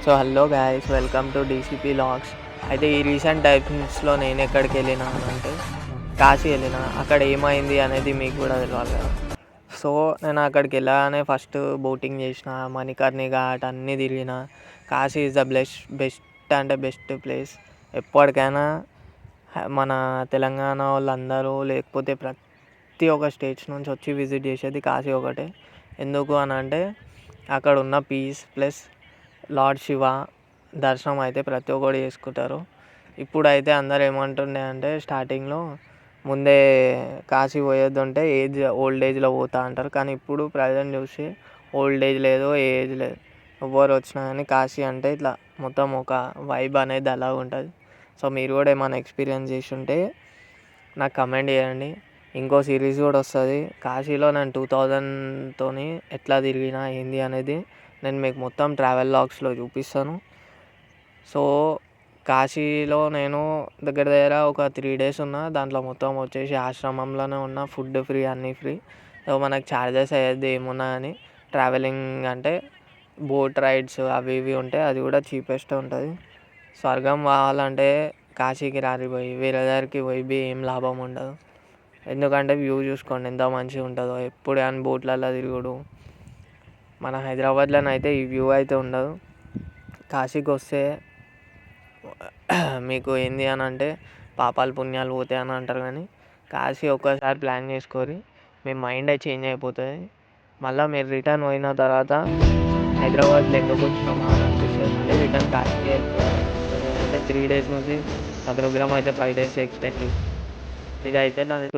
So hello guys, welcome to DCP logs. అయితే ఈ recent టైమ్స్లో నేను ఎక్కడికి వెళ్ళినా అంటే కాశీ వెళ్ళిన. అక్కడ ఏమైంది అనేది మీకు కూడా తెలియాలి కదా. సో నేను అక్కడికి వెళ్ళగానే ఫస్ట్ బోటింగ్ చేసిన, మణికర్ణి ఘాట్ అన్నీ తిరిగిన. కాశీ ఈజ్ ద బెస్ట్ అంటే బెస్ట్ ప్లేస్. ఎప్పటికైనా మన తెలంగాణ వాళ్ళందరూ లేకపోతే ప్రతి ఒక్క స్టేట్స్ నుంచి వచ్చి విజిట్ చేసేది కాశీ ఒకటే. ఎందుకు అని అంటే అక్కడ ఉన్న పీస్ ప్లస్ లార్డ్ శివ దర్శనం అయితే ప్రతి ఒక్కరు చేసుకుంటారు. ఇప్పుడైతే అందరు ఏమంటుండే అంటే స్టార్టింగ్లో ముందే కాశీ పోయేది ఉంటే ఓల్డ్ ఏజ్లో పోతా అంటారు. కానీ ఇప్పుడు ప్రజెంట్ చూసి ఓల్డ్ ఏజ్ లేదు, ఏ ఏజ్ లేదు. ఎవరు వచ్చినా కానీ కాశీ అంటే ఇట్లా మొత్తం ఒక వైబ్ అనేది అలా ఉంటుంది. సో మీరు కూడా ఏమైనా ఎక్స్పీరియన్స్ చేసి ఉంటే నాకు కమెంట్ చేయండి. ఇంకో సిరీస్ కూడా వస్తుంది కాశీలో. నేను 2000 ఎట్లా తిరిగినా ఏంది అనేది నేను మీకు మొత్తం ట్రావెల్ లాగ్స్లో చూపిస్తాను. సో కాశీలో నేను దగ్గర ఒక 3 days ఉన్నా. దాంట్లో మొత్తం వచ్చేసి ఆశ్రమంలోనే ఉన్న, ఫుడ్ ఫ్రీ, అన్నీ ఫ్రీ. సో మనకు ఛార్జెస్ అయ్యేది ఏమున్నా కానీ ట్రావెలింగ్ అంటే బోట్ రైడ్స్ అవి ఇవి ఉంటాయి, అది కూడా చీపెస్ట్ ఉంటుంది. స్వర్గం కావాలంటే కాశీకి రారిపోయి వేరే దగ్గరికి పోయి ఏం లాభం ఉండదు. ఎందుకంటే వ్యూ చూసుకోండి ఎంత మంచిగా ఉంటుందో. ఎప్పుడు కానీ బోట్లలో తిరుగుడు. మన హైదరాబాద్లోనైతే ఈ వ్యూ అయితే ఉండదు. కాశీకి వస్తే మీకు ఏంది అని అంటే పాపాలు పుణ్యాలు పోతాయి అని అంటారు, కానీ కాశీ ఒక్కసారి ప్లాన్ చేసుకోరి, మీ మైండ్ చేంజ్ అయిపోతుంది. మళ్ళీ మీరు రిటర్న్ పోయిన తర్వాత హైదరాబాద్లో ఎందుకు వచ్చినామా అని అనిపిస్తుంది. మళ్ళీ రిటర్న్ కాశీ అంటే 3 days నుంచి ప్రోగ్రామ్ అయితే 5 days ఎక్స్టెండ్. ఇదైతే నాది.